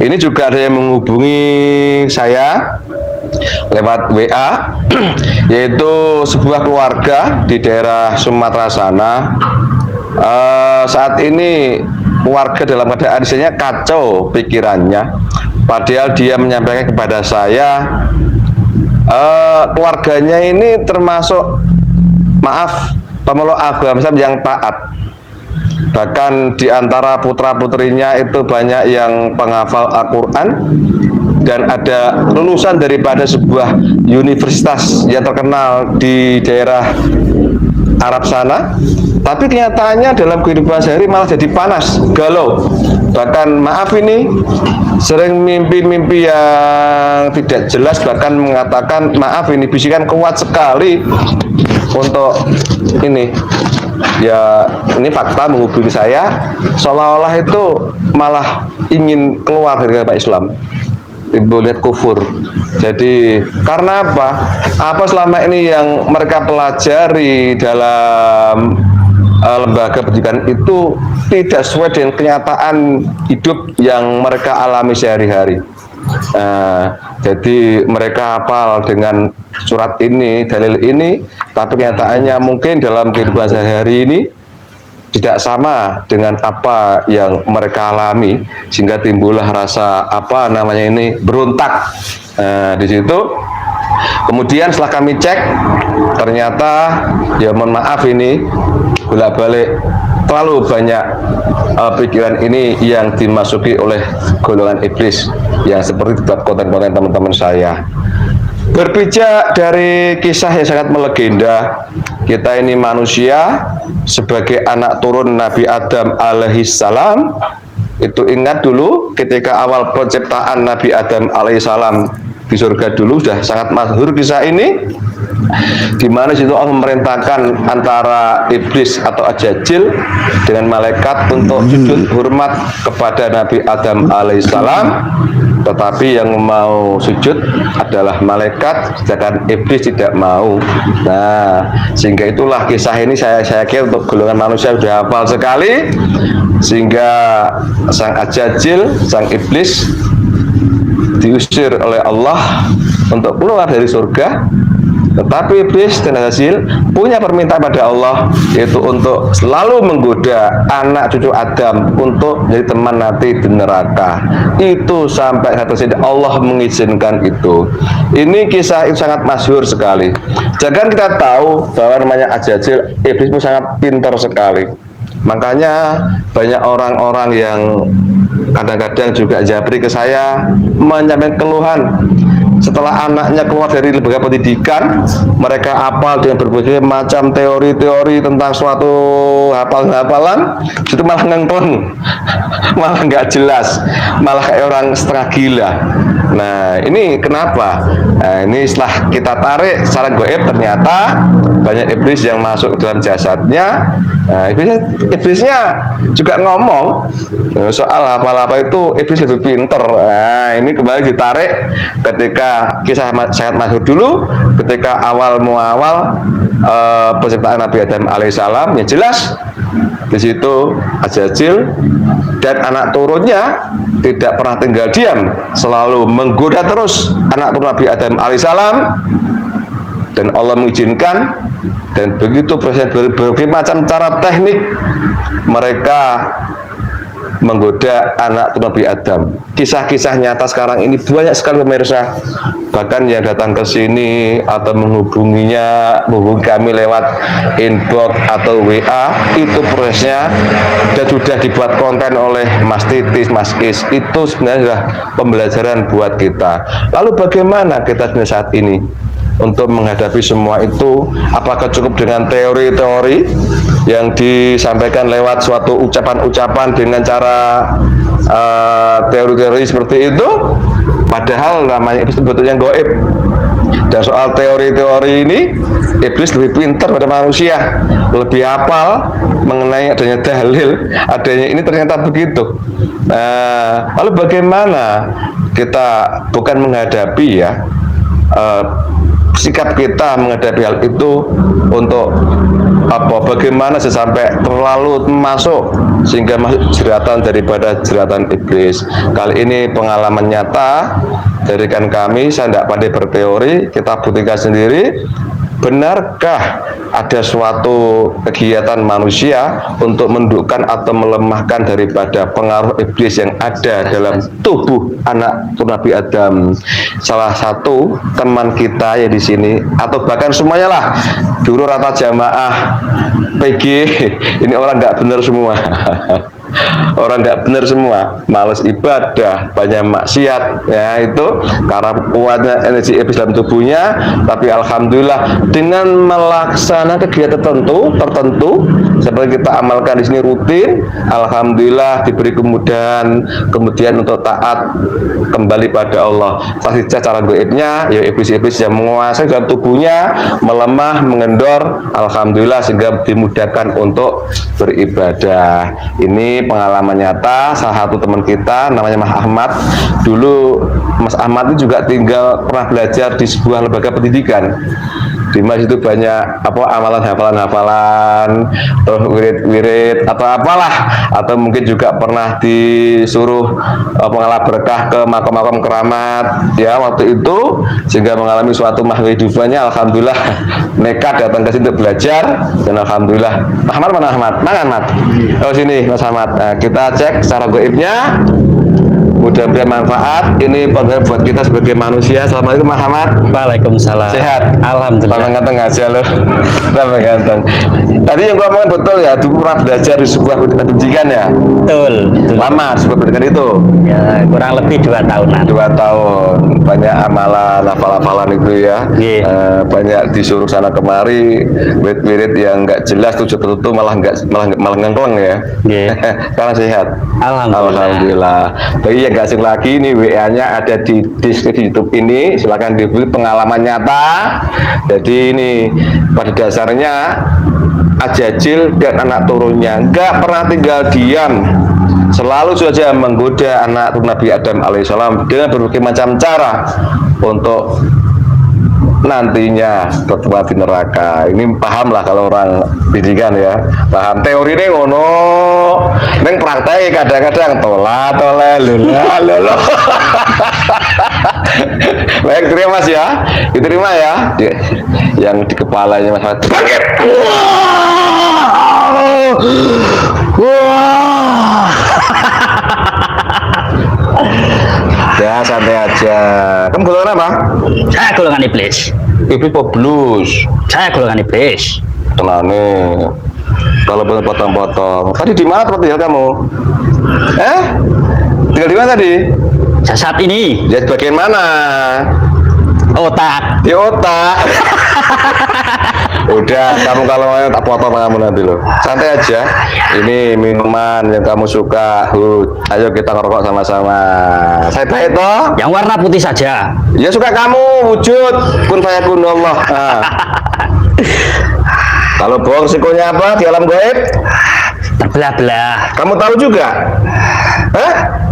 Ini juga ada yang menghubungi saya lewat WA, yaitu sebuah keluarga di daerah Sumatera sana. Saat ini warga dalam keadaan isinya kacau pikirannya, padahal dia menyampaikan kepada saya, keluarganya ini termasuk, maaf, pemeluk agama Islam yang taat. Bahkan di antara putra-putrinya itu banyak yang penghafal Al-Quran, dan ada lulusan daripada sebuah universitas yang terkenal di daerah Arab sana. Tapi kenyataannya dalam kehidupan sehari malah jadi panas, galau. Bahkan maaf ini sering mimpi-mimpi yang tidak jelas, bahkan mengatakan maaf ini bisikan kuat sekali untuk ini. Ya, ini fakta menghubungi saya, seolah-olah itu malah ingin keluar dari agama Islam. Ibu lihat kufur. Jadi karena apa? Apa selama ini yang mereka pelajari dalam lembaga pendidikan itu tidak sesuai dengan kenyataan hidup yang mereka alami sehari-hari. Jadi mereka hafal dengan surat ini, dalil ini, tapi kenyataannya mungkin dalam kehidupan sehari-hari ini tidak sama dengan apa yang mereka alami, sehingga timbullah rasa apa namanya ini berontak. Di situ kemudian setelah kami cek, ternyata ya mohon maaf ini bolak-balik terlalu banyak pikiran ini yang dimasuki oleh golongan iblis yang seperti dalam konten-konten teman-teman saya. Berpijak dari kisah yang sangat melegenda, kita ini manusia sebagai anak turun Nabi Adam alaihissalam. Itu ingat dulu ketika awal penciptaan Nabi Adam alaihissalam di surga dulu sudah sangat masyhur kisah ini, di mana situ Allah memerintahkan antara iblis atau ajajil dengan malaikat untuk sujud hormat kepada Nabi Adam alaihissalam, tetapi yang mau sujud adalah malaikat, sedangkan iblis tidak mau. Nah, sehingga itulah kisah ini saya kira untuk golongan manusia sudah hafal sekali, sehingga sang ajajil, sang iblis diusir oleh Allah untuk keluar dari surga. Tetapi iblis dan hasil punya permintaan pada Allah, yaitu untuk selalu menggoda anak cucu Adam untuk menjadi teman nanti di neraka. Itu sampai satu sini Allah mengizinkan itu. Ini kisah itu sangat masyhur sekali. Jangan kita tahu bahwa namanya ajajil, iblis itu sangat pintar sekali. Makanya banyak orang-orang yang kadang-kadang juga japri ke saya menyampaikan keluhan. Setelah anaknya keluar dari lembaga pendidikan, mereka hafal dengan berbagai macam teori-teori tentang suatu hafalan, itu malah ngengkong, malah nggak jelas, malah kayak orang setengah gila. Nah, ini kenapa? Nah, ini setelah kita tarik secara gaib, ternyata banyak iblis yang masuk ke dalam jasadnya. Nah, iblisnya juga ngomong soal apa-apa itu iblis lebih pinter. Nah, ini kembali ditarik ketika kisah sangat masyhur dulu, ketika awal penciptaan Nabi Adam alaihissalam, yang jelas di situ ajajil dan anak turunnya tidak pernah tinggal diam, selalu menggoda terus anak turun Nabi Adam alaihissalam, dan Allah mengizinkan. Dan begitu proses berbagai macam cara teknik mereka menggoda anak Nabi Adam. Kisah-kisah nyata sekarang ini banyak sekali pemirsa. Bahkan yang datang ke sini atau menghubungi kami lewat inbox atau WA, itu prosesnya dan sudah dibuat konten oleh Mas Titis, Mas Is. Itu sebenarnya adalah pembelajaran buat kita. Lalu bagaimana kita saat ini untuk menghadapi semua itu? Apakah cukup dengan teori-teori yang disampaikan lewat suatu ucapan-ucapan dengan cara teori-teori seperti itu? Padahal namanya itu sebetulnya gaib. Dan soal teori-teori ini, iblis lebih pintar pada manusia, lebih hafal mengenai adanya dalil, adanya ini ternyata begitu. Lalu bagaimana kita bukan menghadapi ya sikap kita menghadapi hal itu untuk bagaimana sampai terlalu masuk sehingga masuk jeratan daripada jeratan iblis. Kali ini pengalaman nyata dari kan kami, saya tidak pandai berteori, kita buktikan sendiri. Benarkah ada suatu kegiatan manusia untuk mendukkan atau melemahkan daripada pengaruh iblis yang ada dalam tubuh anak Nabi Adam? Salah satu teman kita yang di sini, atau bahkan semuanya lah, dulu rata jamaah PG, ini orang nggak benar semua. Orang nggak benar semua, males ibadah, banyak maksiat, ya itu karena kuatnya energi iblis dalam tubuhnya. Tapi alhamdulillah dengan melaksanakan kegiatan tertentu seperti kita amalkan di sini rutin, alhamdulillah diberi kemudahan, kemudian untuk taat kembali pada Allah. Pasti cara goibnya, ya iblis-iblis yang menguasai dalam tubuhnya melemah, mengendor, alhamdulillah sehingga dimudahkan untuk beribadah. Ini pengalaman nyata salah satu teman kita namanya Mas Ahmad. Dulu Mas Ahmad itu juga pernah belajar di sebuah lembaga pendidikan. Di Mas itu banyak amalan hafalan-hafalan, terus wirid-wirid atau apalah, atau mungkin juga pernah disuruh mengalah berkah ke makam-makam keramat ya waktu itu, sehingga mengalami suatu mahwidufannya. Alhamdulillah nekat datang ke sini untuk belajar, dan alhamdulillah. Ahmad mana Ahmad? Mana Ahmad? Oh sini Mas Ahmad. Nah, kita cek secara goibnya, mudah-mudahan manfaat. Ini pengalaman buat kita sebagai manusia. Assalamualaikum Mas Ahmad. Waalaikumsalam. Sehat? Alhamdulillah. Ganteng aja loh. Tambah ganteng. Tadi yang gua omongin betul ya, dulu pernah belajar di sebuah pendidikan ya? Betul. Lama sebuah pendidikan itu? Ya, kurang lebih 2 tahunan. 2 tahun. Banyak amalan, hafal-hafalan itu ya. Banyak disuruh sana kemari, wirid-wirid yang nggak jelas, tujuh tertentu malah ngengkleng ya. Karena sehat. Alhamdulillah. Bagi yang nggak asing lagi, ini WA-nya ada di deskripsi YouTube ini, silakan dibeli pengalaman nyata. Jadi ini pada dasarnya Ajajil dan anak turunnya nggak pernah tinggal diam, selalu saja menggoda anak Nabi Adam alaihissalam dengan berbagai macam cara untuk nantinya bertemu di neraka. Ini paham lah kalau orang pendidikan ya, paham teori ini ngono, neng praktek kadang-kadang tolak lula. Baik, terima Mas ya, diterima ya. Yang di kepalanya Mas Ahmad. Ya santai aja. Kamu golongan apa? Saya golongan iblis. Iblis apa blues? Saya golongan iblis. Tenane. Kalau boleh potong-potong. Tadi di mana tempat tinggal kamu? Tinggal di mana tadi? Saat ini. Di bagian mana? Otak. Di otak. Udah, kamu kalau mau tak potong kamu nanti loh. Santai aja. Ini minuman yang kamu suka. Ayo kita ngerokok sama-sama. Saya baik toh? Yang warna putih saja. Ya suka kamu, wujud kun fayakun Allah. Kalau bohong risikonya apa di alam gaib? Terbelah-belah. Kamu tahu juga?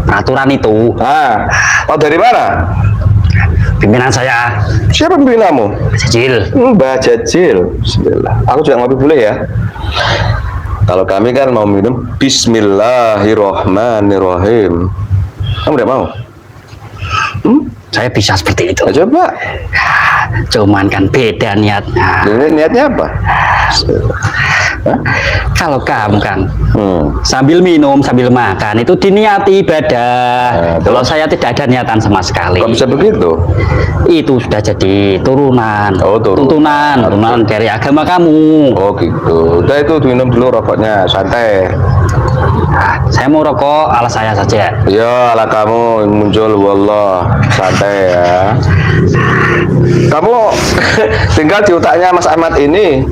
Peraturan itu. Oh dari mana? Pimpinan saya. Siapa pimpinanmu? Jajil. Mbak Jajil. Bismillah. Aku juga ngopi boleh ya? Kalau kami kan mau minum Bismillahirrahmanirrahim. Kamu udah mau? Saya bisa seperti itu. Coba. Cuman kan beda niatnya. Niatnya apa? Kalau kamu kan sambil minum, sambil makan itu diniati ibadah. Kalau saya tidak ada niatan sama sekali. Kok bisa begitu? Itu sudah jadi turunan, tuntunan dari agama kamu. Oh gitu. Udah itu minum dulu rokoknya, santai. Saya mau rokok ala saya saja. Ya ala kamu muncul, wallah, santai ya. Kamu tinggal di otaknya Mas Ahmad ini.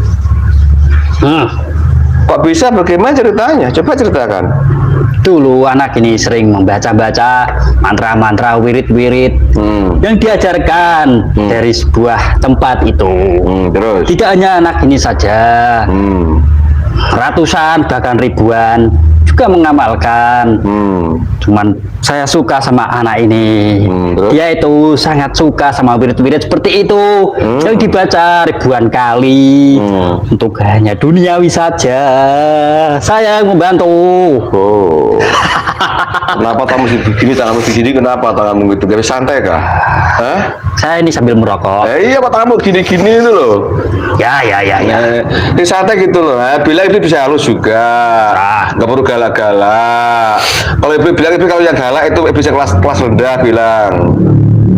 Kok bisa, bagaimana ceritanya? Coba ceritakan. Dulu anak ini sering membaca-baca mantra-mantra, wirid-wirid yang diajarkan dari sebuah tempat itu. Terus? Tidak hanya anak ini saja, ratusan bahkan ribuan juga mengamalkan. Cuman saya suka sama anak ini. Terus? Dia itu sangat suka sama wirid-wirid seperti itu yang dibaca ribuan kali untuk hanya duniawi saja. Saya membantu. Oh. Kenapa kamu begini, tanganmu begini, kenapa tanganmu gitu? Gak santai kah? Hah? Saya ini sambil merokok. Iya, apa tanganmu gini-gini itu loh. Ya. Ini santai gitu loh. Bilang itu bisa halus juga. Gak perlu galak-galak. Kalau ibu bilang itu kalau yang galak itu bisa kelas rendah bilang.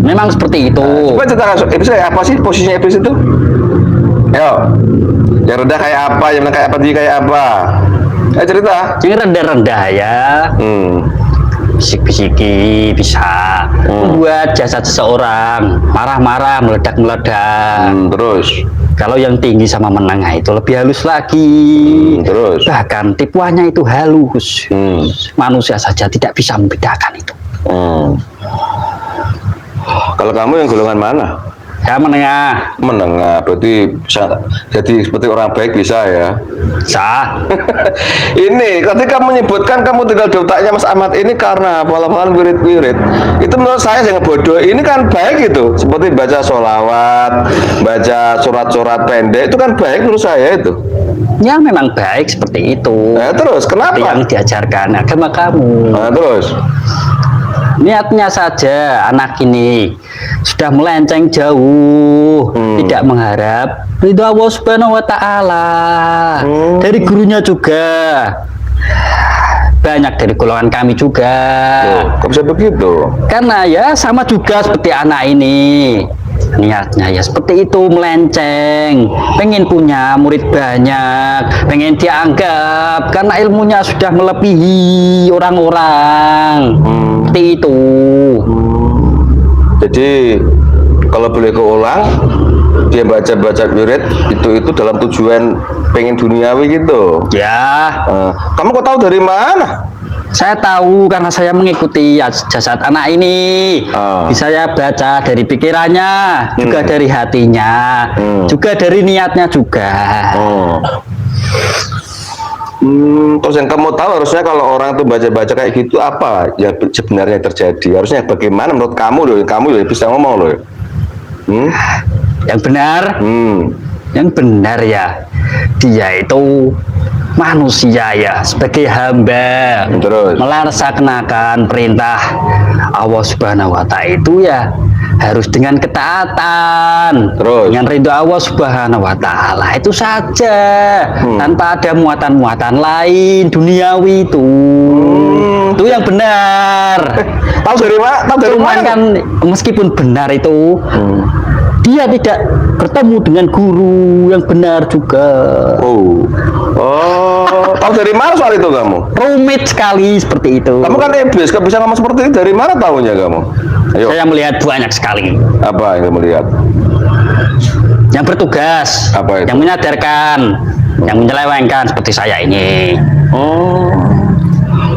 Memang seperti itu. Coba ceritakan, iblis kayak apa sih posisinya iblis itu? Ayo, yang rendah kayak apa, yang menengah kayak apa, tinggi kayak apa? Ayo cerita. Yang rendah-rendah ya. Bisik-bisiki bisa membuat jasad seseorang marah-marah, meledak-meledak. Terus? Kalau yang tinggi sama menengah itu lebih halus lagi. Terus? Bahkan tipuannya itu halus. Manusia saja tidak bisa membedakan itu. Kalau kamu yang golongan mana? Ya menengah. Menengah, berarti bisa jadi seperti orang baik bisa ya? Sah. Ini ketika menyebutkan kamu tinggal di otaknya Mas Ahmad ini karena pola-pola wirid-wirid, itu menurut saya jangan bodoh. Ini kan baik itu, seperti baca sholawat, baca surat-surat pendek, itu kan baik menurut saya itu. Ya memang baik seperti itu. Nah, terus kenapa? Yang diajarkan agama kamu. Nah, terus? Niatnya saja anak ini sudah melenceng jauh, tidak mengharap ridho Allah Subhanahu wa Ta'ala. Dari gurunya juga banyak, dari golongan kami juga. Kok bisa begitu? Karena ya sama juga seperti anak ini. Niatnya ya seperti itu, melenceng, pengen punya murid banyak, pengen dianggap karena ilmunya sudah melebihi orang-orang. Seperti itu. Jadi kalau boleh keulang, dia baca-baca wirid itu dalam tujuan pengen duniawi gitu. Ya, Kamu kok tahu dari mana? saya tahu karena saya mengikuti jasad anak ini. Bisa saya baca dari pikirannya, juga dari hatinya, juga dari niatnya juga. Terus yang kamu tahu harusnya kalau orang tuh baca-baca kayak gitu apa yang sebenarnya terjadi? Harusnya bagaimana menurut kamu loh? Kamu loh bisa ngomong loh. Yang benar, yang benar ya, dia itu manusia ya, sebagai hamba. Terus? Melaksanakan perintah Allah Subhanahu wa Ta'ala itu ya harus dengan ketaatan. Terus? Dengan ridho Allah Subhanahu wa Ta'ala itu saja, tanpa ada muatan-muatan lain duniawi itu. Itu yang benar. Tahu dari mana? Tahu dari Cuman mana? kan meskipun benar itu, dia tidak bertemu dengan guru yang benar juga. Tahu dari mana soal itu kamu? Rumit sekali seperti itu. Kamu kan iblis, kamu bisa ngomong seperti itu dari mana tahunya kamu? Ayo. Saya melihat banyak sekali Apa yang kamu lihat? yang bertugas, Apa itu? yang menyadarkan, yang menyelewengkan seperti saya ini.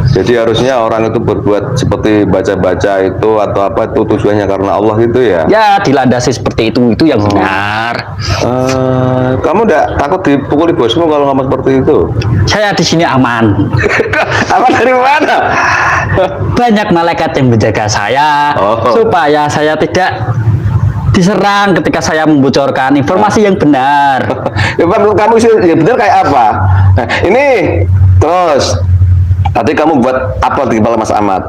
Jadi harusnya orang itu berbuat seperti baca-baca itu atau apa itu tujuannya karena Allah gitu ya? Ya dilandasi seperti itu yang benar. Kamu enggak takut dipukuli bosmu kalau ngomong seperti itu? Saya di sini aman. Apa dari mana? Banyak malaikat yang menjaga saya supaya saya tidak diserang ketika saya membocorkan informasi yang benar. Kamu sih ya benar kayak apa? Nah, ini terus tadi kamu buat apa di kepala Mas Ahmad?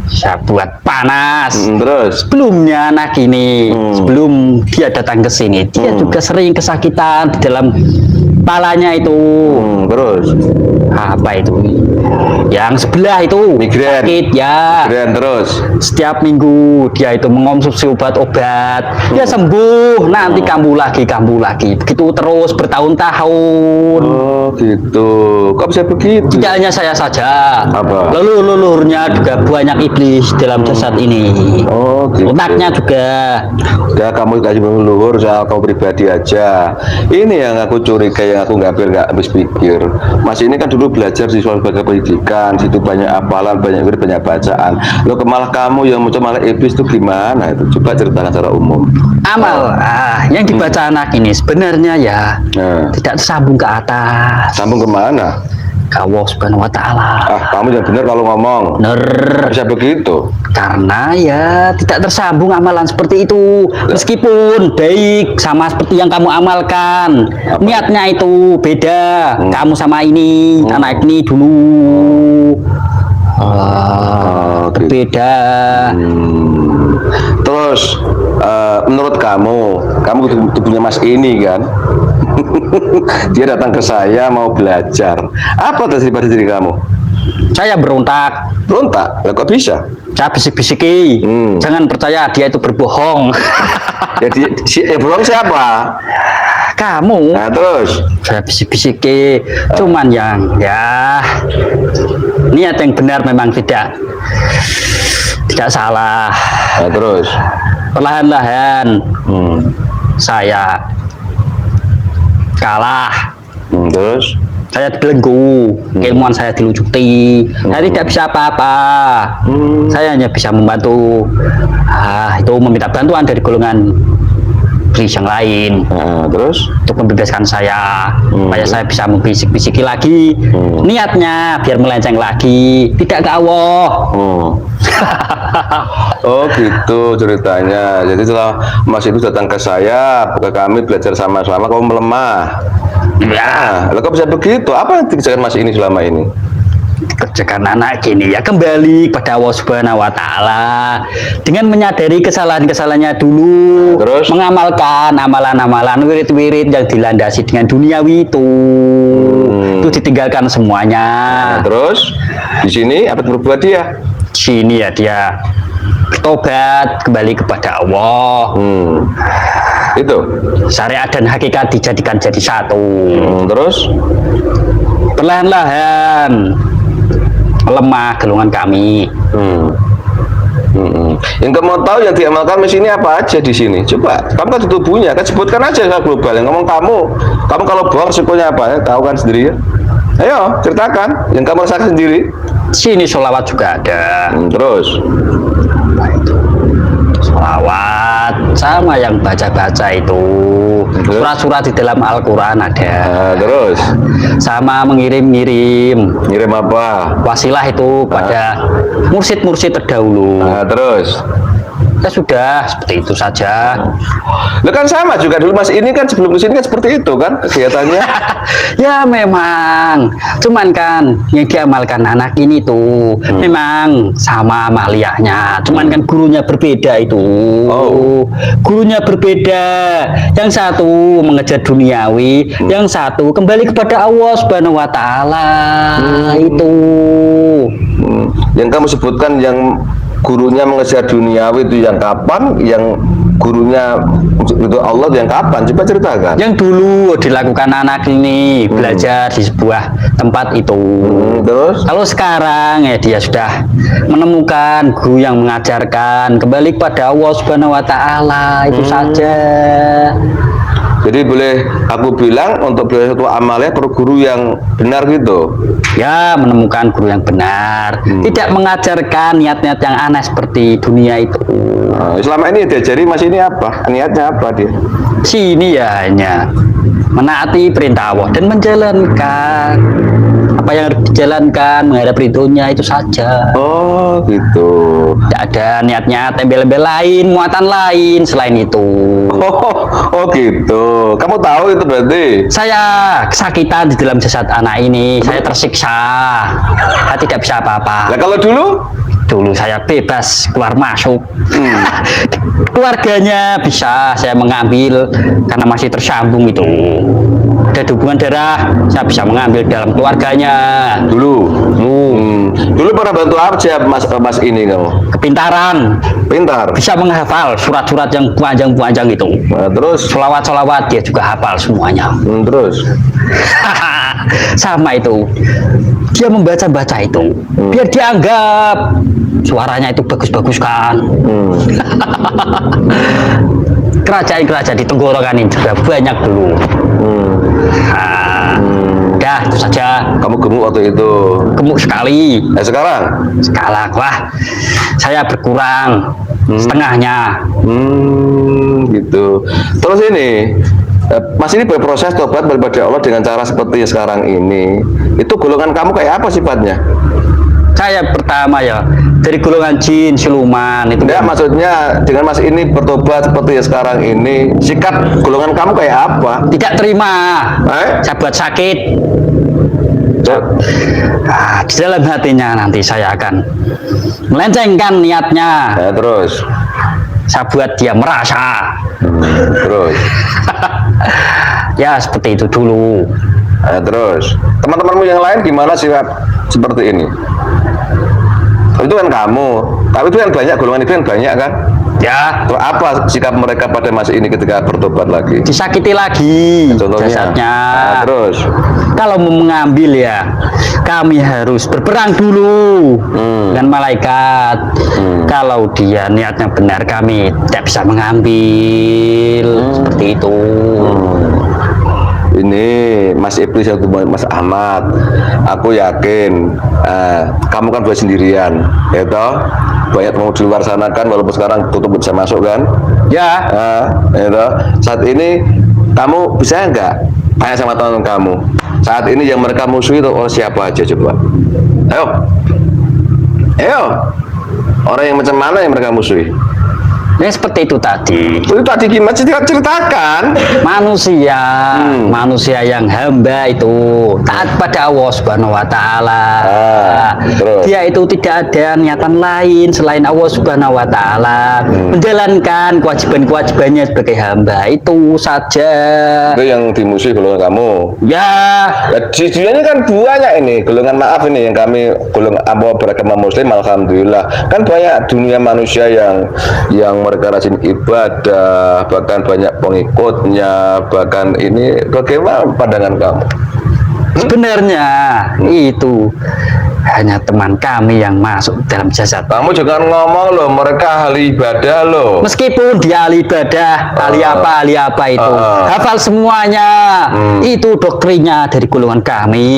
Saya buat panas. Terus? Sebelumnya anak ini, sebelum dia datang ke sini, dia juga sering kesakitan di dalam kepalanya itu. Terus? Apa itu? Yang sebelah itu Migren. sakit ya. Keren terus? Setiap minggu dia itu mengonsumsi obat-obat. Dia sembuh, nanti kambuh lagi. Begitu terus bertahun-tahun. Oh gitu. Kok bisa begitu? Tidak hanya saya saja. Apa? Leluhurnya juga banyak iblis dalam jasad ini. Oh gitu. Otaknya juga. Udah kamu kasih leluhur soal kamu pribadi aja. Ini yang aku curiga, yang aku nggak habis pikir. Mas ini kan dulu belajar di soal pendidikan, situ banyak hafalan, banyak bacaan. Lo malah kamu yang muncul malah iblis itu gimana itu? Coba ceritakan secara umum. Amal yang dibaca anak ini sebenarnya ya tidak tersambung ke atas. Sambung kemana? Allah Subhanahu wa taala. Kamu yang benar kalau ngomong. Bener. Bisa begitu. Karena ya tidak tersambung amalan seperti itu. Meskipun baik sama seperti yang kamu amalkan, niatnya itu beda. Kamu sama ini, anak ini dulu. Berbeda. Terus menurut kamu tubuhnya Mas ini kan? Dia datang ke saya mau belajar. Apa terjadi diri kamu? Saya berontak. Berontak? Lah kok bisa? Saya bisik-bisiki. Jangan percaya dia itu berbohong. Jadi bohong siapa? Kamu. Nah terus? Saya bisik-bisiki. Cuman yang ya niat yang benar memang tidak salah. Nah terus? Perlahan-lahan saya kalah. Terus? Saya dibelenggu, keilmuan saya dilucuti. Saya tidak bisa apa-apa. Saya hanya bisa membantu. Itu meminta bantuan dari golongan iblis yang lain. Terus? Untuk membebaskan saya, supaya saya bisa membisik-bisiki lagi. Niatnya biar melenceng lagi, tidak ke Allah. Oh gitu ceritanya. Jadi setelah Mas itu datang ke saya, ke kami belajar sama-sama, kamu melemah. Ya, Kok bisa begitu? Apa yang dikerjakan Mas ini selama ini? kerjakan anak gini ya, kembali kepada Allah Subhanahu wa taala dengan menyadari kesalahan-kesalahannya dulu. Terus? Mengamalkan amalan-amalan wirid-wirid yang dilandasi dengan duniawi itu. Itu ditinggalkan semuanya. Terus di sini apa yang berbuat dia? Sini ya dia bertobat kembali kepada Allah. Itu Syariat dan hakikat dijadikan jadi satu. terus Perlahan-lahan melemah golongan kami. yang kamu tahu yang diamalkan di sini apa aja di sini? Coba, kamu kan di tubuhnya, kan sebutkan aja secara global. Yang ngomong kamu kalau bohong resikonya apa? Ya, tahu kan sendiri ya. Ayo ceritakan yang kamu rasakan sendiri. Sini sholawat juga ada. Terus Sholawat sama yang baca-baca itu. Surat-surat di dalam Al-Quran ada. Terus Sama mengirim-ngirim ngirim apa? wasilah itu pada mursyid-mursyid terdahulu. Terus Ya sudah, seperti itu saja. Lah kan sama juga dulu Mas ini kan sebelum ke sini kan seperti itu kan kegiatannya. Ya memang, cuman kan yang diamalkan anak ini tuh memang sama amaliyahnya, cuman kan gurunya berbeda itu. Gurunya berbeda, yang satu mengejar duniawi, yang satu kembali kepada Allah Subhanahu wa taala. Itu Yang kamu sebutkan yang gurunya mengejar duniawi itu yang kapan? Yang gurunya itu Allah yang kapan? Coba ceritakan. yang dulu dilakukan anak ini belajar di sebuah tempat itu. Terus Kalau sekarang ya dia sudah menemukan guru yang mengajarkan kembali kepada Allah Subhanahu wa taala. Itu saja. jadi boleh aku bilang untuk belajar satu amalnya perlu guru yang benar gitu. Ya, menemukan guru yang benar, tidak mengajarkan niat-niat yang aneh seperti dunia itu. Selama ini diajari Mas ini apa? Niatnya apa dia? Sini ya hanya menaati perintah Allah dan menjalankan apa yang harus dijalankan, menghadap ridhonya itu saja. Oh gitu. Tidak ada niatnya tembel-tembel lain, muatan lain selain itu. Oh gitu. Kamu tahu itu berarti? Saya kesakitan di dalam jasad anak ini, saya tersiksa, saya tidak bisa apa-apa. Nah kalau dulu? Dulu saya bebas keluar masuk. Keluarganya bisa saya mengambil karena masih tersambung itu. Ada hubungan darah, saya bisa mengambil dalam keluarganya. Dulu. Dulu pernah bantu apa sih mas ini kamu? Kepintaran, Pintar. bisa menghafal surat-surat yang panjang-panjang itu. Nah, terus? Sholawat-sholawat dia juga hafal semuanya. Terus? Sama itu, dia membaca-baca itu biar dianggap suaranya itu bagus-bagus kan. Kerajaan-kerajaan di tenggorokan ini juga banyak dulu. Udah itu saja. Kamu gemuk waktu itu? Gemuk sekali. Sekarang? Sekarang wah, saya berkurang setengahnya. Gitu. Terus ini Mas ini berproses tobat kepada Allah dengan cara seperti sekarang ini. Itu golongan kamu kayak apa sifatnya? Saya pertama ya dari golongan jin siluman itu. Enggak, maksudnya dengan Mas ini bertobat seperti sekarang ini, sikap golongan kamu kayak apa? Tidak terima. Eh? Saya buat sakit. Di dalam hatinya nanti saya akan melencengkan niatnya. Ya, terus. Saya buat dia merasa. Terus. Ya seperti itu dulu. Nah, terus teman-temanmu yang lain gimana sifat seperti ini? Itu kan kamu, tapi itu kan banyak, golongan itu kan banyak kan? Ya, Terus apa sikap mereka pada Mas ini ketika bertobat lagi? disakiti lagi Contohnya? jasadnya. Nah, terus? Kalau mau mengambil ya, kami harus berperang dulu dengan malaikat. Kalau dia niatnya benar, kami tidak bisa mengambil seperti itu. Ini Mas Iblis atau Mas Ahmad, aku yakin kamu kan buat sendirian, ya toh? Banyak mau di luar sana kan, walaupun sekarang tutup bisa masuk kan? Ya, Ya toh? Saat ini kamu bisa nggak tanya sama teman kamu? Saat ini yang mereka musuhi itu orang siapa aja coba? Ayo, ayo, orang yang macam mana yang mereka musuhi? ya seperti itu tadi. Itu tadi gimana ceritakan? Manusia, manusia yang hamba itu taat pada Allah Subhanahu wa taala. Terus? Dia itu tidak ada niatan lain selain Allah Subhanahu wa taala, menjalankan kewajiban-kewajibannya sebagai hamba. Itu saja. Itu yang dimusuhi golongan kamu. Ya, Ya, sejujurnya kan banyak ini golongan, maaf ini yang kami golongan beragama Muslim, alhamdulillah kan banyak dunia manusia yang mereka rajin ibadah, bahkan banyak pengikutnya, bahkan ini bagaimana pandangan kamu? sebenarnya itu hanya teman kami yang masuk dalam jasad. Kamu jangan ngomong loh, mereka ahli ibadah loh. Meskipun dia ahli ibadah, ahli apa itu, hafal semuanya. Itu doktrinnya dari golongan kami.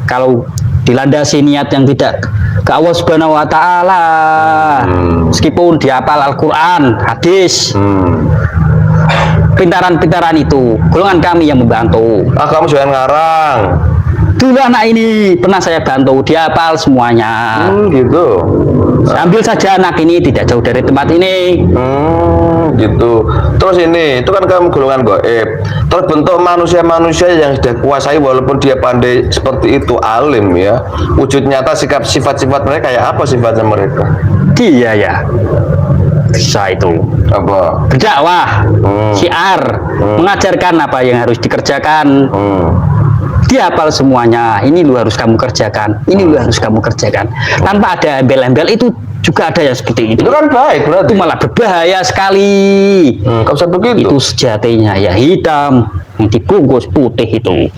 Kalau dilandasi niat yang tidak ke Allah Subhanahu wa taala, meskipun dia hafal Al-Qur'an, hadis, pintaran-pintaran itu golongan kami yang membantu. Kamu jangan ngarang. Dulu anak ini pernah saya bantu, dia hafal semuanya. Gitu. Ambil saja anak ini tidak jauh dari tempat ini. Gitu. Terus ini, itu kan kamu golongan gaib. Terbentuk manusia-manusia yang sudah kuasai, walaupun dia pandai seperti itu, alim ya. Wujud nyata sikap sifat-sifat mereka kayak apa sifatnya mereka? Dia ya bisa itu Apa? berdakwah, syiar, mengajarkan apa yang harus dikerjakan. Dia hafal semuanya. Ini lu harus kamu kerjakan. Ini lu harus kamu kerjakan. Tanpa ada embel-embel, itu juga ada yang seperti itu. Itu kan baik berarti. Itu malah berbahaya sekali. Kamu usah begitu. Itu sejatinya ya hitam yang dibungkus putih itu.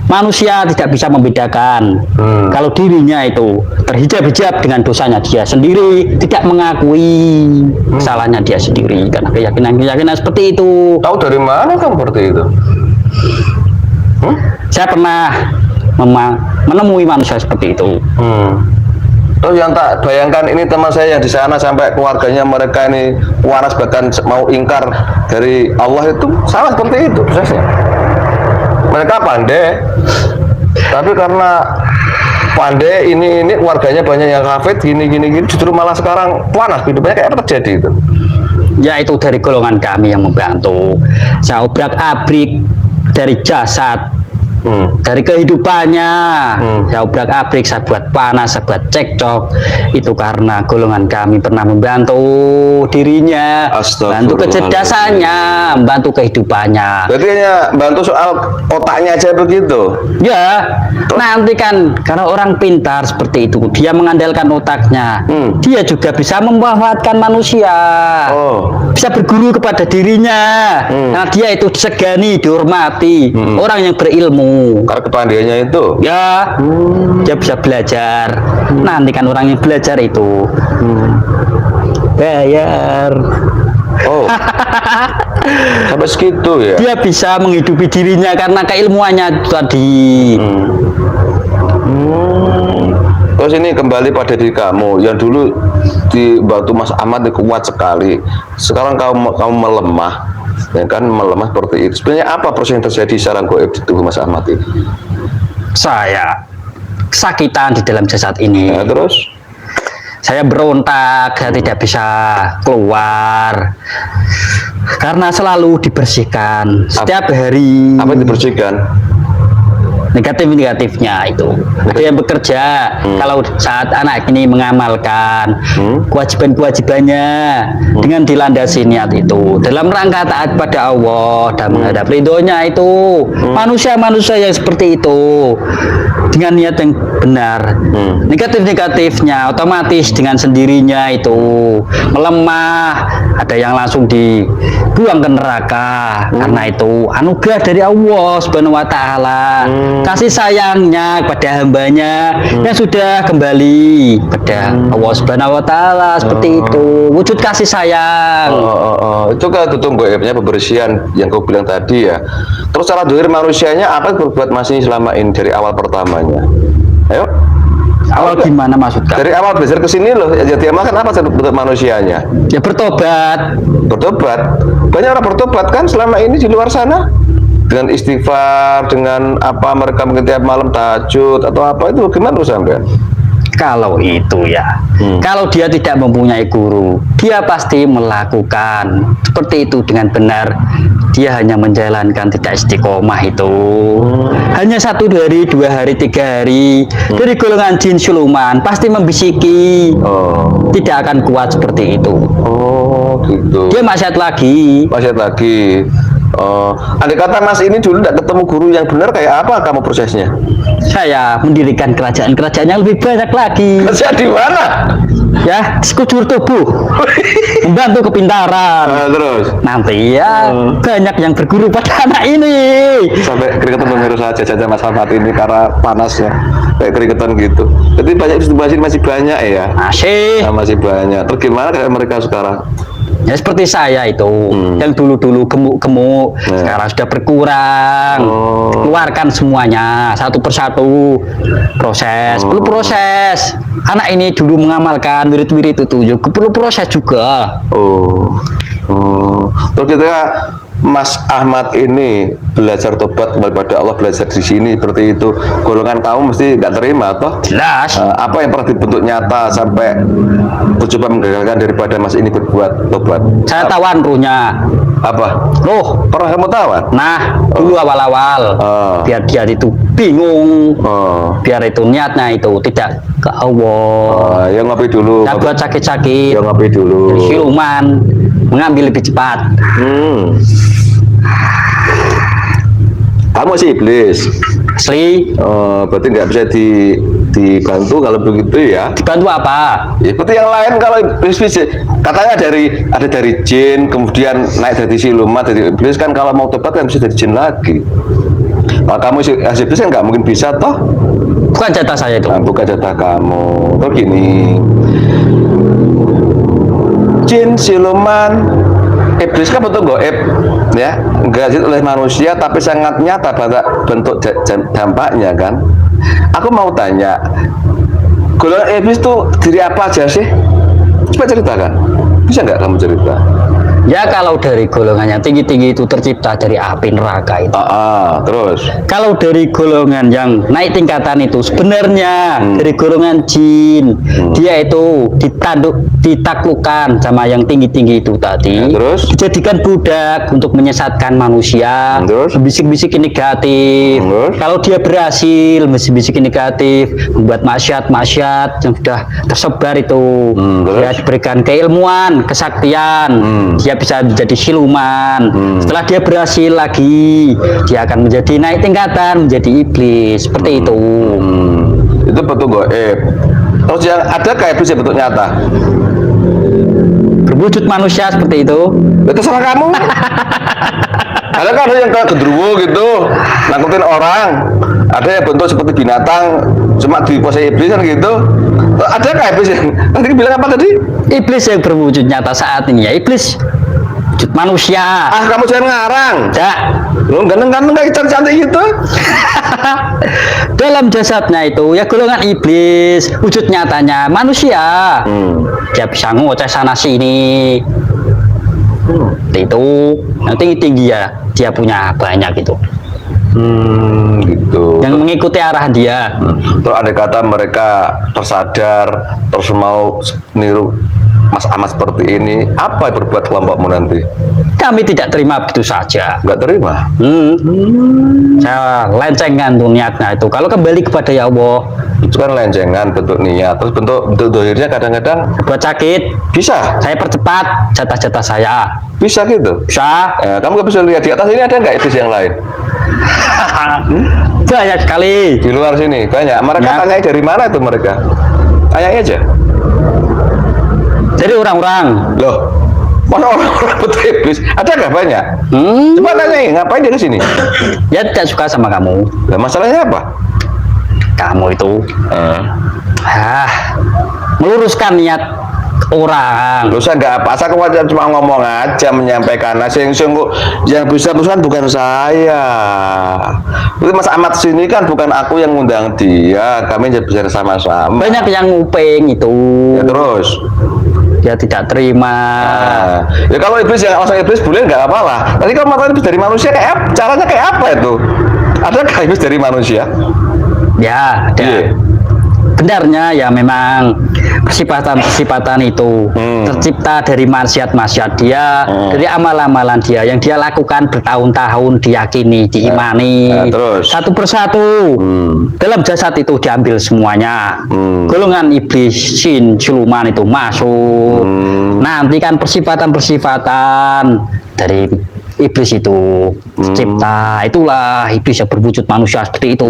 Manusia tidak bisa membedakan kalau dirinya itu terhijab-hijab dengan dosanya dia sendiri, tidak mengakui kesalahannya dia sendiri karena keyakinan-keyakinan seperti itu. Tahu dari mana kamu seperti itu? Saya pernah menemui manusia seperti itu. Terus yang tak bayangkan ini teman saya yang di sana sampai keluarganya mereka ini waras, bahkan mau ingkar dari Allah, itu sama seperti itu prosesnya. Mereka pandai, tapi karena pandai ini keluarganya banyak yang kafir, gini, justru malah sekarang panas hidupnya. Kayak apa terjadi itu? Ya itu dari golongan kami yang membantu. Saya obrak-abrik dari jasad, dari kehidupannya. Saya obrak-abrik, saya buat panas, saya buat cekcok. Itu karena golongan kami pernah membantu dirinya, bantu kecerdasannya, bantu kehidupannya. Berarti hanya bantu soal otaknya aja begitu? Ya, nanti kan karena orang pintar seperti itu, dia mengandalkan otaknya, dia juga bisa memanfaatkan manusia, bisa berguru kepada dirinya. Nah, dia itu disegani, dihormati, orang yang berilmu. Karena kepandaiannya itu. Ya, dia bisa belajar. Nanti kan orang yang belajar itu bayar. Sampai segitu ya? Dia bisa menghidupi dirinya karena keilmuannya itu tadi. Terus ini kembali pada diri kamu yang dulu dibantu Mas Ahmad kuat sekali. Sekarang kamu melemah. Ya kan melemah seperti itu. Sebenarnya apa proses yang terjadi secara goib di tubuh Mas Ahmad ini? Saya kesakitan di dalam jasad ini. Nah, terus? Saya berontak, saya tidak bisa keluar karena selalu dibersihkan setiap hari. Apa yang dibersihkan? Negatif-negatifnya itu. Ada yang bekerja kalau saat anak ini mengamalkan kewajiban-kewajibannya dengan dilandasi niat itu dalam rangka taat pada Allah dan menghadap ridhonya itu. Manusia-manusia yang seperti itu dengan niat yang benar, negatif-negatifnya otomatis dengan sendirinya itu melemah. Ada yang langsung dibuang ke neraka karena itu anugerah dari Allah Subhanahu wa Ta'ala, kasih sayangnya kepada hambanya yang sudah kembali pada Allah Subhanahu wa Ta'ala. Seperti itu wujud kasih sayang. Itu kan tutung goibnya pembersihan yang kau bilang tadi ya. Terus cara dohir manusianya apa yang berbuat Mas ini selama ini dari awal pertamanya? Ayo. Awal gimana maksudnya? Dari awal belajar ke sini loh, ya jadi amal kan apa bentuk manusianya? Ya bertobat. Bertobat. Banyak orang bertobat kan selama ini di luar sana dengan istighfar, dengan apa mereka mungkin tiap malam tahajud atau apa itu gimana tuh sampean? Kalau itu ya, kalau dia tidak mempunyai guru, dia pasti melakukan seperti itu dengan benar. Dia hanya menjalankan tidak istiqomah itu. Hanya 1 hari, 2 hari, 3 hari dari golongan jin siluman pasti membisiki. Tidak akan kuat seperti itu. Oh, gitu. Dia maksiat lagi. Maksiat lagi. Andai kata Mas ini dulu tidak ketemu guru yang benar, kayak apa kamu prosesnya? Saya mendirikan kerajaan-kerajaan yang lebih banyak lagi. Kerja di mana? Ya, sekujur tubuh. Membantu kepintaran. Terus? Nanti ya banyak yang berguru pada anak ini. Sampai keringetan pemirsa saja Mas Ahmad ini karena panasnya kayak keringetan gitu. Jadi banyak istimewa masih banyak ya? Masih. Nah, masih banyak. Terus gimana kayak mereka sekarang? Ya seperti saya itu, yang dulu-dulu gemuk-gemuk, sekarang sudah berkurang. Keluarkan semuanya satu persatu. Proses, perlu proses. Anak ini dulu mengamalkan wirid-wirid itu, perlu proses juga. Terus kita Mas Ahmad ini belajar tobat kembali pada Allah, belajar di sini seperti itu, golongan kamu mesti nggak terima toh? Jelas. Apa yang pernah dibentuk nyata sampai mencoba menggagalkan daripada Mas ini berbuat tobat? Saya tawan ruhnya. Apa? Loh, Pernah kamu tawan? nah dulu awal-awal biar dia itu bingung, biar itu niatnya itu tidak ke Allah. Yang ngopi dulu. Tidak buat sakit-sakit. Yang ngopi dulu. Dari siluman mengambil lebih cepat. Kamu sih iblis. Asli. Berarti nggak bisa dibantu kalau begitu ya? Dibantu apa? Ya, seperti yang lain kalau iblis katanya ada dari jin, kemudian naik dari siluman, dari iblis kan kalau mau tobat kan bisa dari jin lagi. Kalau kamu iblis kan nggak mungkin bisa toh? Bukan jatah saya itu. Nah, bukan jatah kamu. Terus gini, jin, siluman, iblis kan bentuk goib, ya, enggak oleh manusia, tapi sangat nyata pada bentuk dampaknya kan. Aku mau tanya, golongan iblis itu diri apa aja sih? Coba ceritakan, bisa nggak kamu cerita? Ya kalau dari golongan yang tinggi-tinggi itu tercipta dari api neraka itu. Terus? Kalau dari golongan yang naik tingkatan itu sebenarnya dari golongan jin, dia itu ditaklukkan sama yang tinggi-tinggi itu tadi. Terus? Dijadikan budak untuk menyesatkan manusia, Terus? bisik-bisik negatif. Terus? Kalau dia berhasil bisik negatif, membuat maksiat-maksiat yang sudah tersebar itu, dia diberikan keilmuan, kesaktian. Dia bisa menjadi siluman. Setelah dia berhasil lagi, dia akan menjadi naik tingkatan, menjadi iblis. Seperti itu. Itu bentuk goib. Terus yang ada kayak iblis yang bentuk nyata? Berwujud manusia seperti itu. Ya, terserah kamu. Ada kan yang kayak gendruwo gitu, nakutin orang. Ada yang bentuk seperti binatang, cuma dikuasai iblis kan gitu. Ada kayak iblis yang nanti bilang apa tadi? Iblis yang berwujud nyata saat ini ya iblis wujud manusia. Kamu jangan ngarang. Ya. Lu ganteng-ganteng kayak cantik gitu. Dalam jasadnya itu ya golongan iblis, wujud nyatanya manusia. Dia bisa ngoceh sana sini. seperti itu. Yang tinggi-tinggi ya dia punya banyak gitu. Gitu. Yang mengikuti arahan dia. Terus ada kata mereka tersadar terus mau niru Mas Ahmad seperti ini, apa yang berbuat kelompokmu nanti? Kami tidak terima begitu saja. Nggak terima? Saya lencengan tuh niatnya itu. Kalau kembali kepada ya Allah, Itu kan lencengan bentuk niat, terus bentuk dohirnya kadang-kadang buat sakit, bisa, saya percepat jatah-jatah saya. bisa gitu. Bisa. Kamu nggak bisa lihat di atas ini ada nggak iblis yang lain? Banyak sekali. Di luar sini banyak. Mereka Ya. tanya dari mana itu mereka? Tanya aja. Jadi orang-orang. Loh, mana orang-orang betul iblis? Ada nggak banyak? Coba tanyain, ngapain dia ke sini? Ya tidak suka sama kamu. Lah masalahnya apa? Kamu itu meluruskan niat orang. Lu saya nggak apa, saya kewajiban cuma ngomong aja, menyampaikan. Nah, yang bisa meluruskan bukan saya. Itu Mas Ahmad sini kan bukan aku yang ngundang dia, kami bisa sama-sama. Banyak yang nguping itu. Ya, terus. Dia tidak terima. Ya kalau iblis yang langsung iblis boleh nggak apa-apa. Tadi kalau mata iblis dari manusia kayak caranya kayak apa itu? Adakah iblis dari manusia? Ya, ada. Iya. Benarnya ya memang persifatan-persifatan itu tercipta dari maksiat-maksiat dia, dari amal-amalan dia yang dia lakukan bertahun-tahun, diyakini, diimani. Terus? Satu persatu dalam jasad itu diambil semuanya. Golongan iblis, jin, siluman itu masuk. Nanti kan persifatan-persifatan dari iblis itu tercipta, itulah iblis yang berwujud manusia seperti itu.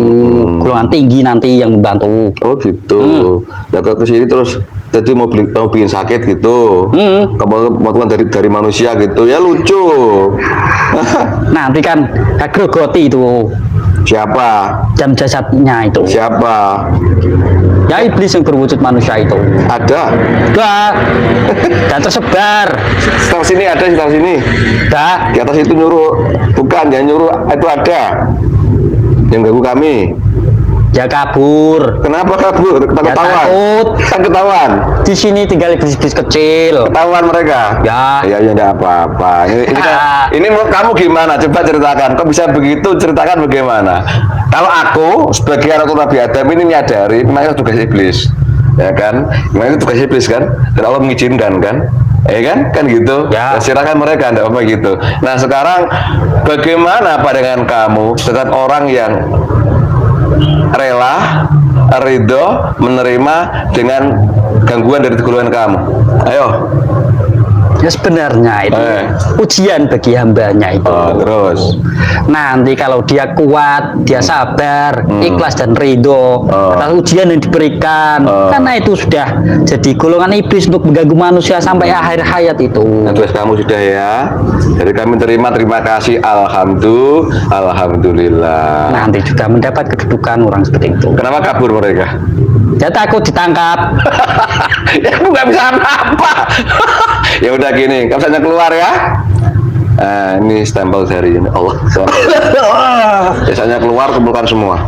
Golongan tinggi nanti yang membantu. Oh gitu. Ya ke sini terus jadi mau bikin sakit gitu. Kamu dari manusia gitu. Ya lucu. Nanti kan grogoti itu Siapa? jam jasadnya itu. Siapa? Ya iblis yang berwujud manusia itu. Ada. Dah, dan tersebar. Sekitar sini ada, sekitar sini. Dah, Di atas itu nyuruh, bukan yang nyuruh itu ada. Yang ganggu kami. ya kabur. Kenapa kabur? Ya Ketahuan. takut. Kan ketahuan. Di sini tinggal iblis-iblis kecil. Ketahuan mereka. Ya. Ya enggak apa-apa. Ini menurut kamu gimana? Coba ceritakan. Kok bisa begitu? Ceritakan bagaimana? Kalau aku sebagai anak Nabi Adam ini menyadari memang itu tugas iblis. Ya kan? Memang itu tugas iblis kan? Dan Allah mengizinkan kan? Kan gitu. Ya. Silakan mereka enggak apa gitu. Nah, sekarang bagaimana pandangan kamu dengan orang yang rela, ridho, menerima dengan gangguan dari golongan kamu? Ayo. Ya sebenarnya itu ujian bagi hambanya itu. Terus. Nanti kalau dia kuat, dia sabar, ikhlas dan ridho atas ujian yang diberikan, karena itu sudah jadi golongan iblis untuk mengganggu manusia sampai akhir hayat itu. Nah, tugas kamu sudah ya. Jadi kami terima kasih. Alhamdulillah. Nanti juga mendapat kedudukan orang seperti itu. Kenapa kabur mereka? Dia takut ditangkap. Ya aku nggak bisa apa-apa. Ya udah gini, kamu saja keluar ya. Ini stempel dari Allah. Biasanya keluar, kumpulkan semua.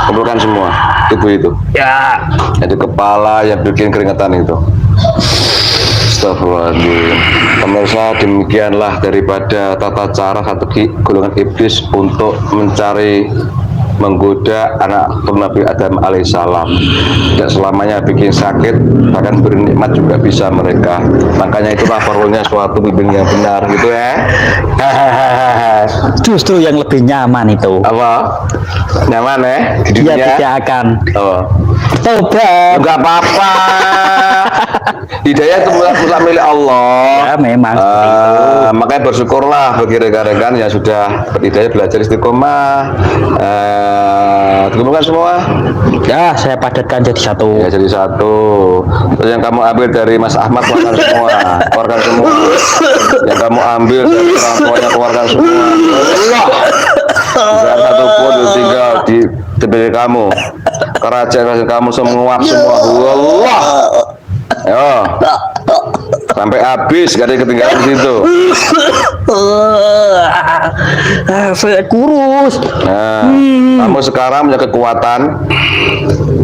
Kumpulkan semua tubuh itu. Ya. Jadi kepala yang bikin keringetan itu. Astagfirullahaladzim. Pemirsa, demikianlah daripada tata cara strategi golongan iblis untuk mencari menggoda anak Nabi Adam alaihissalam. Tidak selamanya bikin sakit, bahkan beri nikmat juga bisa mereka. Makanya itulah perlunya suatu pemimpin yang benar gitu ya. Justru yang lebih nyaman itu. Apa? Nyaman ya di Dia dunia? tidak akan Tobat. Enggak apa-apa. Hidayah itu mutlak milik Allah. Ya memang seperti itu. Makanya bersyukurlah bagi rekan-rekan yang sudah berhidayah belajar istiqomah. Dikumpulkan semua. Ya, saya padatkan jadi satu. Ya jadi satu. Terus yang kamu ambil dari Mas Ahmad keluarkan semua. Keluarkan semua. Yang kamu ambil dari orang tuanya keluarkan semua. Tidak satu pun tinggal di diri kamu. Kerajaan kamu semua semua. Allah. Ayo. sampai habis, gak ada yang ketinggalan di situ. Saya kurus. Nah, kamu sekarang punya kekuatan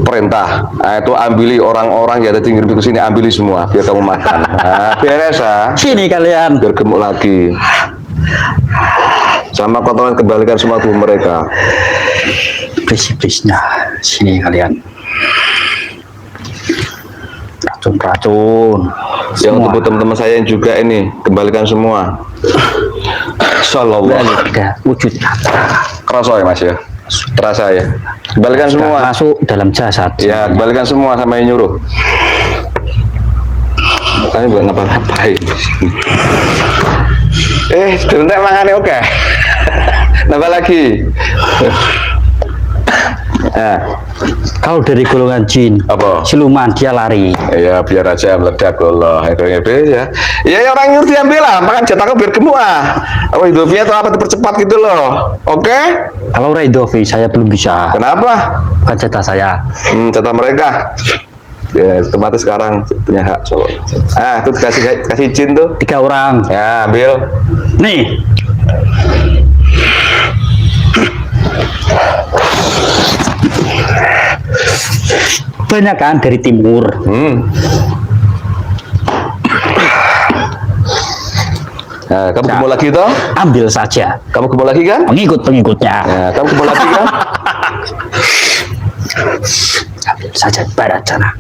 perintah. Nah, itu ambili orang-orang yang ada tinggi ke sini, ambili semua biar kamu makan. Nah, beres ya. Sini kalian. Biar gemuk lagi. Sama kotoran kembalikan semua tubuh mereka. Iblis-iblisnya. Sini kalian. Racun-racun. Yang untuk teman-teman saya yang juga ini, kembalikan semua. Sallallahu Udah wujud nyata. Kerasa ya mas ya? Terasa ya? Kembalikan Sudah semua. masuk dalam jasad. Ya, kembalikan semua sama yang nyuruh. Makanya buat ngapa-ngapain. Sebentar makannya oke. Nambah lagi. Nah, Kalau dari golongan jin, apa? siluman dia lari. Ya biar aja meledak Allah. Ya. Ya orang nyuruh diambil lah, makan jatahku biar gemuk ah. Apa hidupnya atau apa dipercepat gitu loh. Oke? Kalau Raidovi saya belum bisa. Kenapa? Bukan jatah saya. Jatah mereka. Ya, otomatis sekarang punya hak so. Itu kasih jin tuh. 3 orang. Ya, ambil. Nih. Banyak kan dari timur. Nah, kamu gemuk lagi toh? Ambil saja. Kamu gemuk lagi kan? Pengikut-pengikutnya. Nah, kamu gemuk lagi kan? Ambil saja barat sana.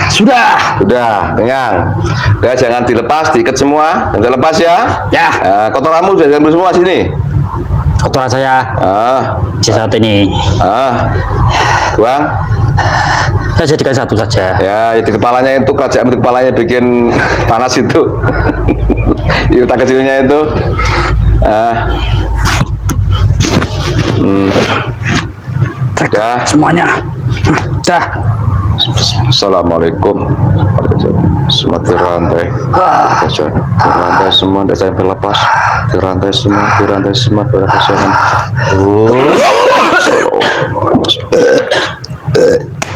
Sudah. Udah, kenyang. Udah, jangan dilepas, diikat semua. Jangan lepas ya. Ya. Kotoranmu jangan ambil semua sini. Kotoran saya saat ini. Buang. Saya jadikan satu saja. Ya, di kepalanya itu, kerajaan di kepalanya bikin panas itu. Di otak kecilnya itu. Udah. Semuanya. Dah. Assalamualaikum. Semua dirantai. Dirantai semua, tidak sampai lepas. Dirantai semua, dirantai semua, dirantai semua.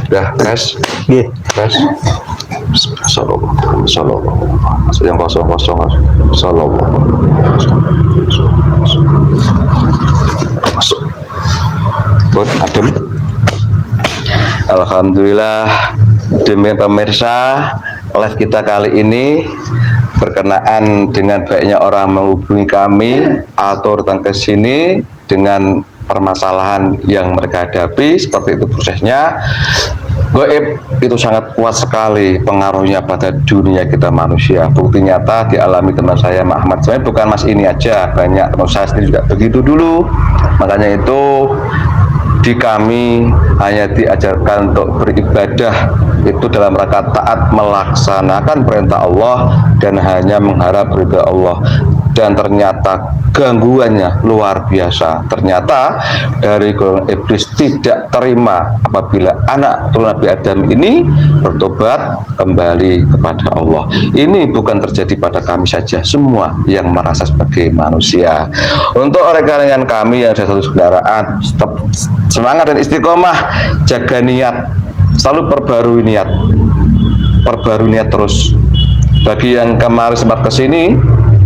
Udah, tes. Tes. Sallallahu. Yang kosong. Sallallahu. Masuk. Buat adem. Alhamdulillah, demikian pemirsa, live kita kali ini berkenaan dengan baiknya orang menghubungi kami atau datang ke sini dengan permasalahan yang mereka hadapi, seperti itu prosesnya. Gaib itu sangat kuat sekali pengaruhnya pada dunia kita manusia. Bukti nyata dialami teman saya Ahmad. Sebenarnya bukan mas ini aja, banyak teman saya sendiri juga begitu dulu. Makanya itu di kami hanya diajarkan untuk beribadah itu dalam rangka taat melaksanakan perintah Allah dan hanya mengharap ridha Allah. Dan ternyata gangguannya luar biasa. Ternyata dari golongan iblis tidak terima apabila anak turun Nabi Adam ini bertobat kembali kepada Allah. Ini bukan terjadi pada kami saja, semua yang merasa sebagai manusia. Untuk rekan-rekan kami yang sudah satu kendaraan, tetap semangat dan istiqomah, jaga niat, selalu perbarui niat terus. Bagi yang kemarin sempat kesini,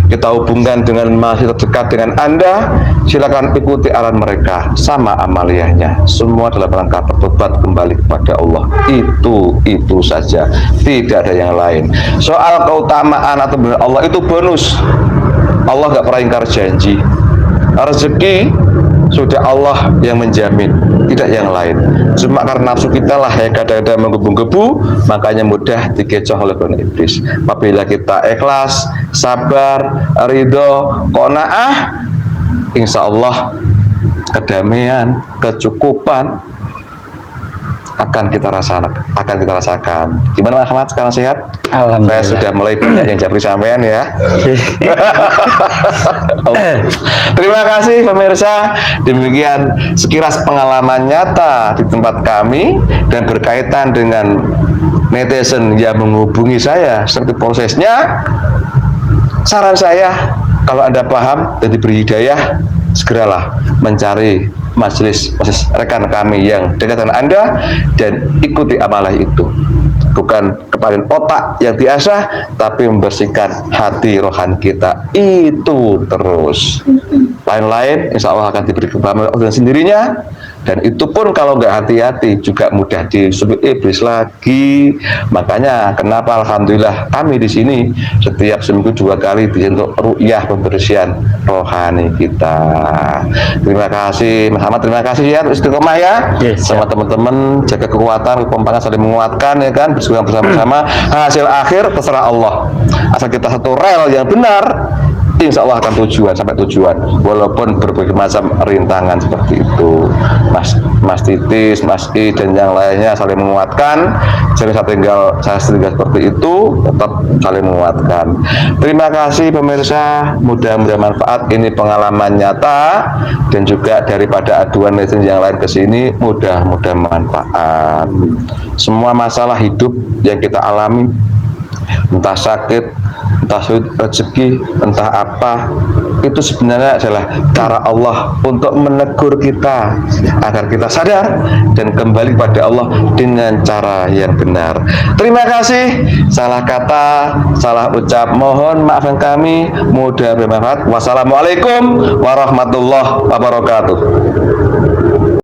kita hubungkan dengan masih terdekat dengan Anda, silakan ikuti arahan mereka, sama amaliyahnya, semua dalam rangka bertobat kembali kepada Allah. Itu saja, tidak ada yang lain. Soal keutamaan atau benar Allah itu bonus. Allah gak pernah ingkar janji. Rezeki sudah Allah yang menjamin, tidak yang lain. Cuma karena nafsu kita lah yang kadang-kadang menggebu-gebu, makanya mudah dikecoh oleh golongan iblis. Apabila kita ikhlas, sabar, ridho, qanaah, insya Allah kedamaian, kecukupan akan kita rasakan. Gimana Mas Ahmad, sekarang sehat? Alhamdulillah. Saya sudah mulai banyak yang japri sampean ya. Terima kasih pemirsa. Demikian sekilas pengalaman nyata di tempat kami dan berkaitan dengan netizen yang menghubungi saya seperti prosesnya. Saran saya, kalau Anda paham dan diberi hidayah, segeralah mencari majelis rekan kami yang dekat dengan Anda dan ikuti amalah itu. Bukan kepalin otak yang diasah, tapi membersihkan hati rohani kita itu terus. Lain-lain insya Allah akan diberi kebahagiaan dengan sendirinya, dan itu pun kalau nggak hati-hati juga mudah disebut iblis lagi. Makanya kenapa alhamdulillah kami di sini setiap seminggu 2 kali untuk ru'yah pembersihan rohani kita. Terima kasih Mas Ahmad, terima kasih ya istiqomah ya. Yes, sama teman-teman, jaga kekuatan, kekompakan, saling menguatkan ya kan, berjuang bersama-sama. Hasil akhir terserah Allah, asal kita satu rel yang benar, insya Allah akan sampai tujuan, walaupun berbagai macam rintangan seperti itu. Mas Titis, Mas I dan yang lainnya saling menguatkan. Jadi saya tinggal seperti itu, tetap saling menguatkan. Terima kasih pemirsa, mudah-mudahan manfaat. Ini pengalaman nyata dan juga daripada aduan netizen yang lain ke sini, mudah-mudahan manfaat. Semua masalah hidup yang kita alami, entah sakit, entah sulit rezeki, entah apa, itu sebenarnya adalah cara Allah untuk menegur kita agar kita sadar dan kembali kepada Allah dengan cara yang benar. Terima kasih. Salah kata, salah ucap, mohon maafkan kami. Mudah bermanfaat. Wassalamualaikum warahmatullahi wabarakatuh.